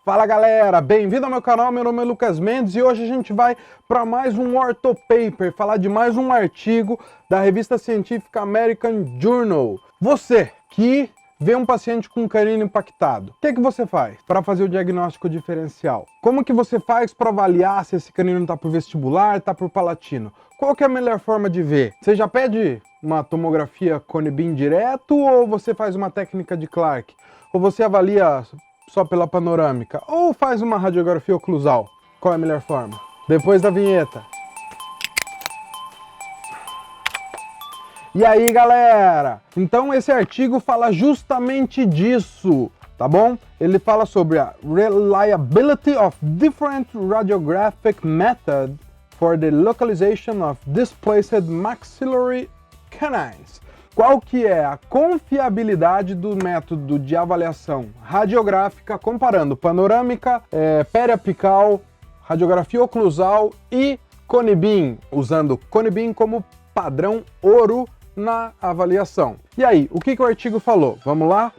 Fala galera, bem-vindo ao meu canal, meu nome é Lucas Mendes e hoje a gente vai para mais um orthopaper, falar de mais um artigo da revista científica American Journal. Você que vê um paciente com canino impactado, o que você faz para fazer o diagnóstico diferencial? Como que você faz para avaliar se esse canino está por vestibular, está por palatino? Qual que é a melhor forma de ver? Você já pede uma tomografia cone-beam direto ou você faz uma técnica de Clark? Ou você avalia só pela panorâmica? Ou faz uma radiografia oclusal? Qual é a melhor forma? Depois da vinheta. E aí galera, então esse artigo fala justamente disso, tá bom? Ele fala sobre a reliability of different radiographic methods for the localization of displaced maxillary canines. Qual que é a confiabilidade do método de avaliação radiográfica comparando panorâmica, periapical, radiografia oclusal e cone-beam, usando cone-beam como padrão ouro na avaliação. E aí, o que o artigo falou? Vamos lá?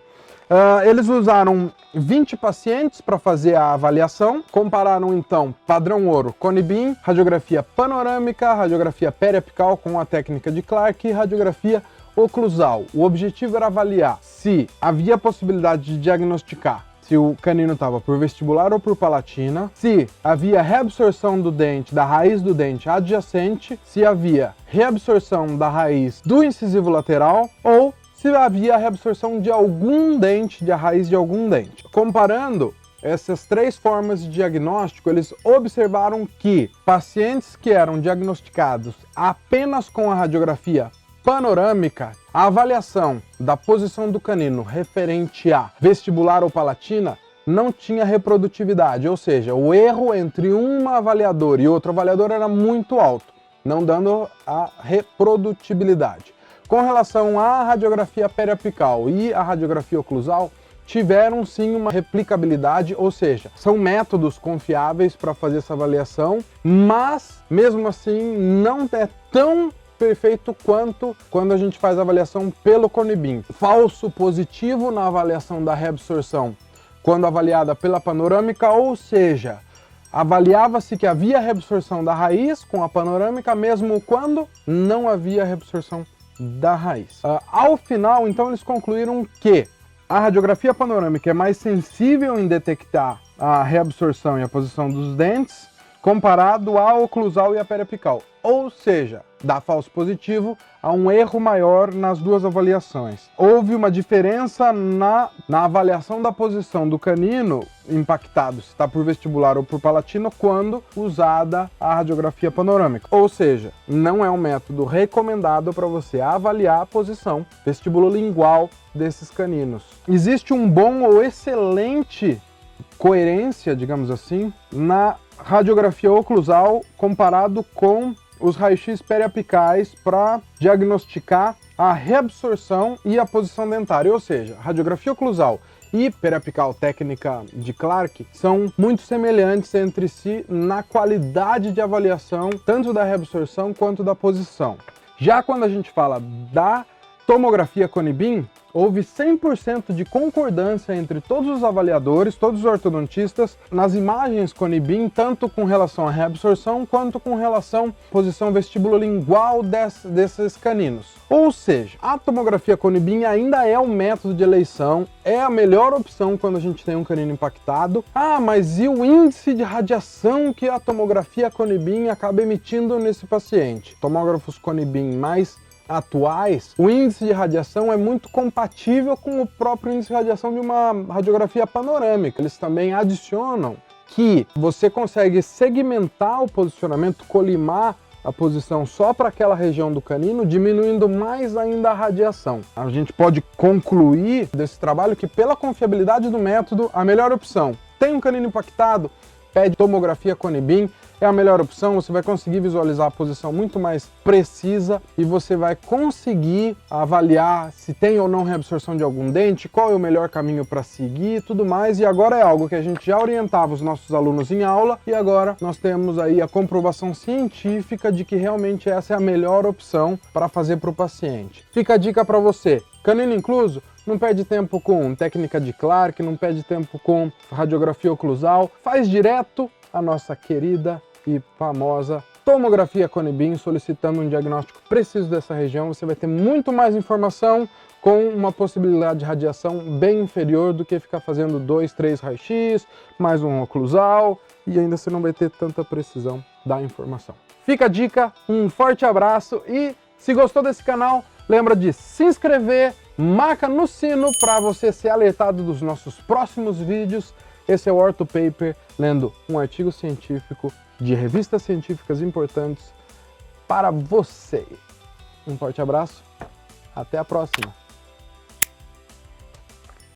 Eles usaram 20 pacientes para fazer a avaliação, compararam então padrão ouro, cone-beam, radiografia panorâmica, radiografia periapical com a técnica de Clark e radiografia oclusal. O objetivo era avaliar se havia possibilidade de diagnosticar se o canino estava por vestibular ou por palatina, se havia reabsorção do dente, da raiz do dente adjacente, se havia reabsorção da raiz do incisivo lateral ou se havia reabsorção de algum dente, de a raiz de algum dente. Comparando essas três formas de diagnóstico, eles observaram que pacientes que eram diagnosticados apenas com a radiografia panorâmica, a avaliação da posição do canino referente a vestibular ou palatina não tinha reprodutividade, ou seja, o erro entre um avaliador e outro avaliador era muito alto, não dando a reprodutibilidade. Com relação à radiografia periapical e à radiografia oclusal, tiveram sim uma replicabilidade, ou seja, são métodos confiáveis para fazer essa avaliação, mas mesmo assim não é tão perfeito quanto quando a gente faz a avaliação pelo cone-beam. Falso positivo na avaliação da reabsorção quando avaliada pela panorâmica, ou seja, avaliava-se que havia reabsorção da raiz com a panorâmica mesmo quando não havia reabsorção da raiz. Ao final, então, eles concluíram que a radiografia panorâmica é mais sensível em detectar a reabsorção e a posição dos dentes comparado à oclusal e à periapical, ou seja, dá falso positivo a um erro maior nas duas avaliações. Houve uma diferença na avaliação da posição do canino impactado, se está por vestibular ou por palatino, quando usada a radiografia panorâmica. Ou seja, não é um método recomendado para você avaliar a posição vestibulolingual desses caninos. Existe um bom ou excelente coerência, digamos assim, na radiografia oclusal comparado com os raios-x periapicais para diagnosticar a reabsorção e a posição dentária, ou seja, radiografia oclusal e periapical técnica de Clark são muito semelhantes entre si na qualidade de avaliação, tanto da reabsorção quanto da posição. Já quando a gente fala da tomografia cone-beam, houve 100% de concordância entre todos os avaliadores, todos os ortodontistas, nas imagens cone-beam, tanto com relação à reabsorção quanto com relação à posição vestibulolingual desses caninos. Ou seja, a tomografia cone-beam ainda é um método de eleição, é a melhor opção quando a gente tem um canino impactado. Ah, mas e o índice de radiação que a tomografia cone-beam acaba emitindo nesse paciente? Tomógrafos cone-beam mais atuais, o índice de radiação é muito compatível com o próprio índice de radiação de uma radiografia panorâmica. Eles também adicionam que você consegue segmentar o posicionamento, colimar a posição só para aquela região do canino, diminuindo mais ainda a radiação. A gente pode concluir desse trabalho que, pela confiabilidade do método, a melhor opção. Tem um canino impactado? Pede tomografia cone-beam, é a melhor opção, você vai conseguir visualizar a posição muito mais precisa e você vai conseguir avaliar se tem ou não reabsorção de algum dente, qual é o melhor caminho para seguir e tudo mais. E agora é algo que a gente já orientava os nossos alunos em aula e agora nós temos aí a comprovação científica de que realmente essa é a melhor opção para fazer para o paciente. Fica a dica para você, canino incluso? não perde tempo com técnica de Clark, não perde tempo com radiografia oclusal, faz direto a nossa querida e famosa tomografia Cone Beam, solicitando um diagnóstico preciso dessa região. Você vai ter muito mais informação com uma possibilidade de radiação bem inferior do que ficar fazendo 2, 3 raio-x, mais um oclusal, e ainda você não vai ter tanta precisão da informação. Fica a dica, um forte abraço e se gostou desse canal, lembra de se inscrever, marca no sino para você ser alertado dos nossos próximos vídeos. Esse é o Ortho Paper, lendo um artigo científico de revistas científicas importantes para você. Um forte abraço, até a próxima!